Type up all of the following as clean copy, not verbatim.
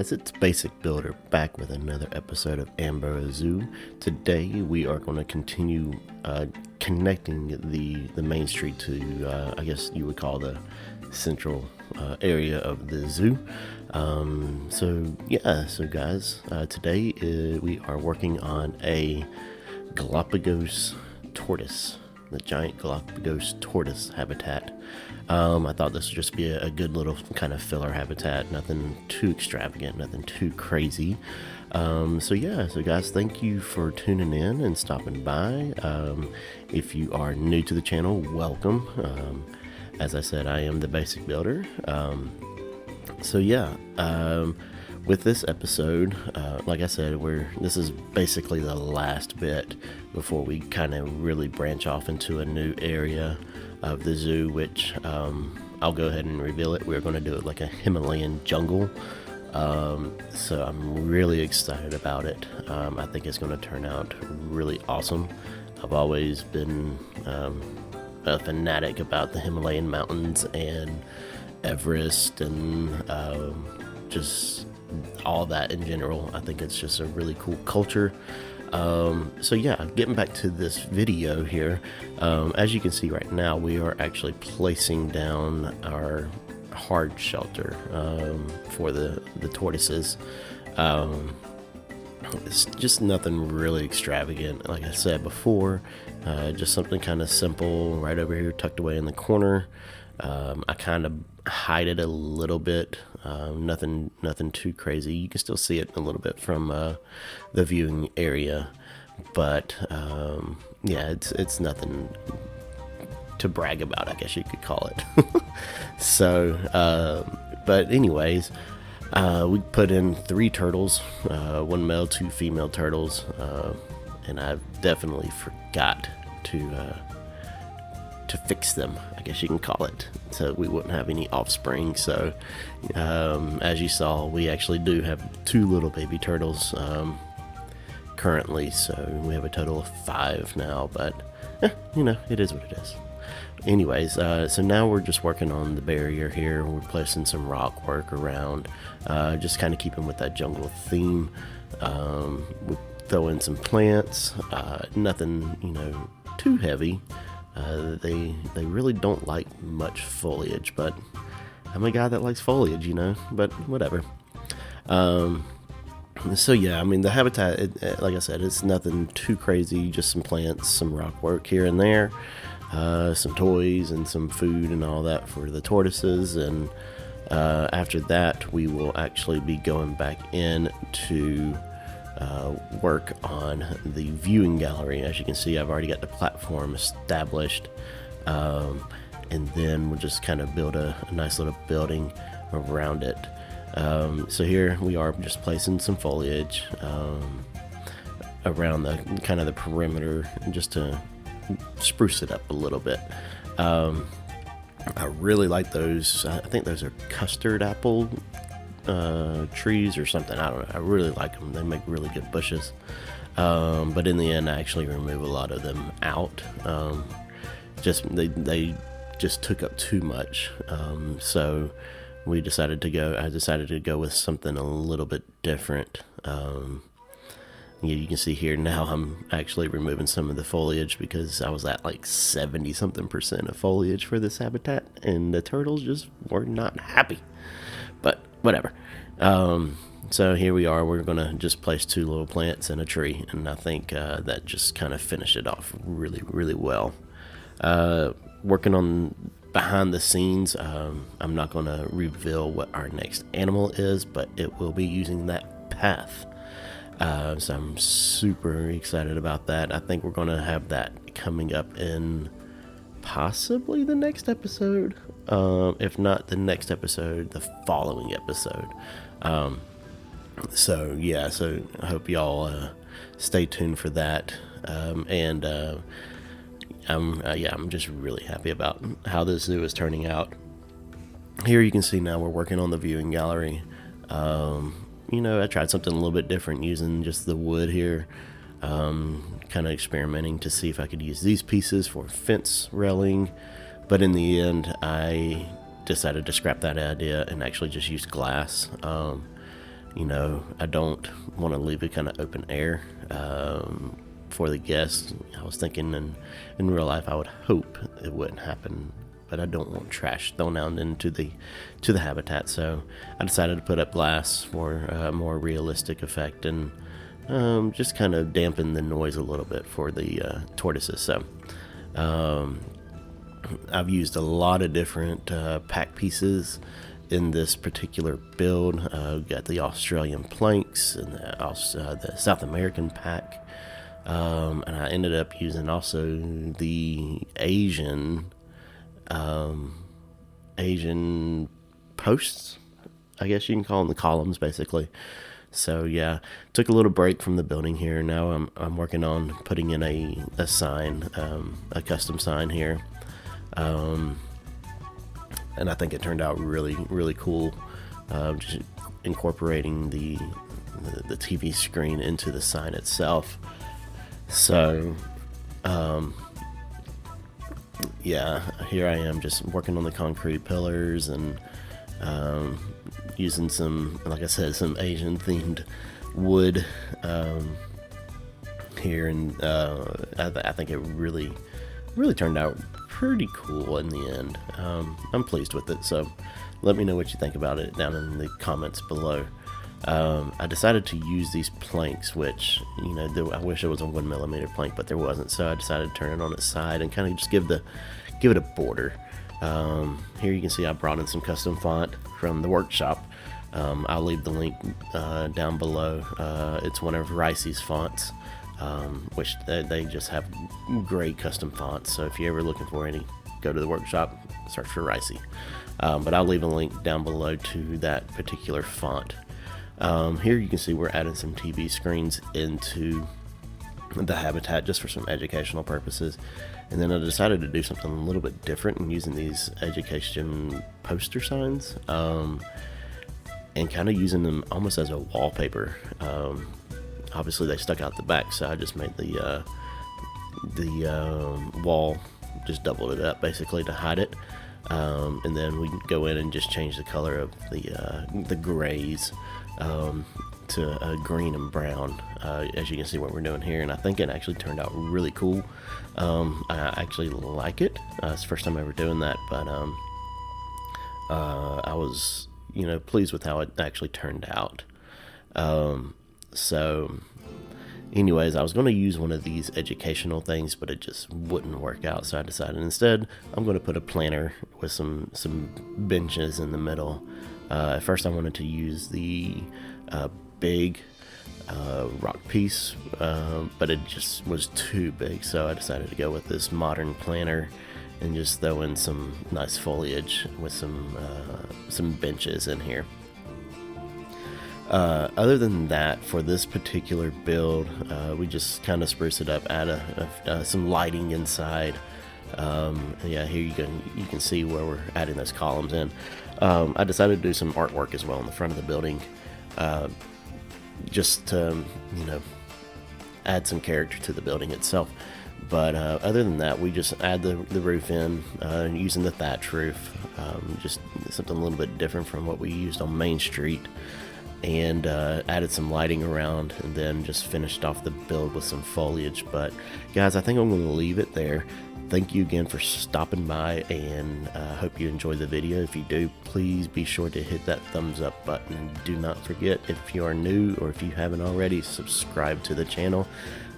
guys, it's Basic Builder back with another episode of Amboro Zoo. Today we are going to continue connecting the main street to I guess you would call the central area of the zoo. So guys, today we are working on a Galapagos tortoise, the giant Galapagos tortoise habitat. I thought this would just be a good little kind of filler habitat, nothing too extravagant, nothing too crazy. So guys, thank you for tuning in and stopping by. If you are new to the channel, welcome. As I said, I am the Basic Builder. With this episode, like I said, this is basically the last bit before we kind of really branch off into a new area of the zoo, which I'll go ahead and reveal it. We're going to do it like a Himalayan jungle. So I'm really excited about it. I think it's going to turn out really awesome. I've always been a fanatic about the Himalayan mountains and Everest and just all that in general. I think it's just a really cool culture. Getting back to this video here, as you can see right now, we are actually placing down our hard shelter for the tortoises. It's just nothing really extravagant, like I said before, just something kind of simple right over here tucked away in the corner. I kind of hide it a little bit, nothing too crazy. You can still see it a little bit from the viewing area, but it's nothing to brag about, I guess you could call it. But anyways, we put in 3 turtles, 1 male, 2 female turtles, and I definitely forgot to fix them, I guess you can call it, so we wouldn't have any offspring. So as you saw, we actually do have 2 little baby turtles currently, so we have a total of 5 now, but it is what it is. Anyways, so now we're just working on the barrier here. We're placing some rock work around, just kind of keeping with that jungle theme. We throw in some plants, nothing too heavy. They really don't like much foliage, but I'm a guy that likes foliage, but whatever. The habitat, like I said, it's nothing too crazy, just some plants, some rock work here and there, some toys and some food and all that for the tortoises. And after that, we will actually be going back in to work on the viewing gallery. As you can see, I've already got the platform established, and then we'll just kind of build a nice little building around it. So here we are just placing some foliage around the kind of the perimeter, just to spruce it up a little bit. I really like those. I think those are custard apple trees or something. I don't know. I really like them. They make really good bushes. But in the end, I actually remove a lot of them out. They just took up too much. So I decided to go with something a little bit different. You can see here now I'm actually removing some of the foliage because I was at like 70 something percent of foliage for this habitat, and the turtles just were not happy. But whatever. So here we are. We're gonna just place 2 little plants and a tree, and I think that just kind of finished it off really, really well. Working on behind the scenes, I'm not gonna reveal what our next animal is, but it will be using that path. So I'm super excited about that. I think we're gonna have that coming up in possibly the next episode. If not the next episode, the following episode. So I hope y'all stay tuned for that. I'm just really happy about how this zoo is turning out. Here you can see now we're working on the viewing gallery. I tried something a little bit different using just the wood here. Kind of experimenting to see if I could use these pieces for fence railing, but in the end I decided to scrap that idea and actually just use glass. you know, I don't want to leave it kind of open air for the guests. I was thinking in real life, I would hope it wouldn't happen, but I don't want trash thrown out into the habitat. So I decided to put up glass for a more realistic effect and just kind of dampen the noise a little bit for the tortoises. So I've used a lot of different pack pieces in this particular build. Got the Australian planks and the South American pack, and I ended up using also the Asian posts, I guess you can call them, the columns basically. So yeah, took a little break from the building here. Now I'm working on putting in a sign, a custom sign here. And I think it turned out really, really cool. Just incorporating the TV screen into the sign itself. So, yeah, here I am just working on the concrete pillars and using some, like I said, some Asian themed wood here, and I think it really turned out pretty cool in the end. I'm pleased with it, so let me know what you think about it down in the comments below. I decided to use these planks, which, you know, I wish it was a 1mm plank, but there wasn't, so I decided to turn it on its side and kind of just give it a border. Here you can see I brought in some custom font from the workshop. I'll leave the link down below. It's one of Rycie's fonts, which they just have great custom fonts. So if you're ever looking for any, go to the workshop, search for Rycie. But I'll leave a link down below to that particular font. Here you can see we're adding some TV screens into the habitat just for some educational purposes. And then I decided to do something a little bit different and using these education poster signs, and kind of using them almost as a wallpaper. Obviously they stuck out the back, so I just made the wall, just doubled it up basically to hide it. And then we can go in and just change the color of the grays to green and brown, as you can see what we're doing here. And I think it actually turned out really cool. I actually like it. It's the first time ever doing that, but I was, you know, pleased with how it actually turned out. So anyways, I was going to use one of these educational things, but it just wouldn't work out. So I decided instead I'm going to put a planter with some benches in the middle. At first I wanted to use the big rock piece, but it just was too big. So I decided to go with this modern planter and just throw in some nice foliage with some benches in here. Other than that, for this particular build, we just kind of spruce it up, add some lighting inside. Yeah, here you can see where we're adding those columns in. I decided to do some artwork as well in the front of the building, just to, you know, add some character to the building itself. But other than that, we just add the roof in using the thatch roof, just something a little bit different from what we used on Main Street. And added some lighting around, and then just finished off the build with some foliage. But guys, I think I'm going to leave it there. Thank you again for stopping by, and hope you enjoyed the video. If you do, please be sure to hit that thumbs up button, and do not forget, if you are new or if you haven't already, subscribe to the channel.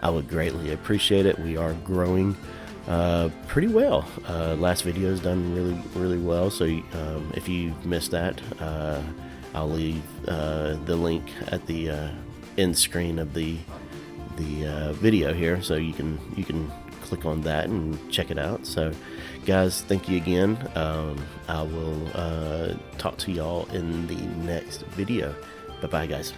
I would greatly appreciate it. We are growing pretty well. Last video has done really well, so if you missed that, I'll leave the link at the end screen of the video here, so you can click on that and check it out. So guys, thank you again. I will talk to y'all in the next video. Bye bye guys.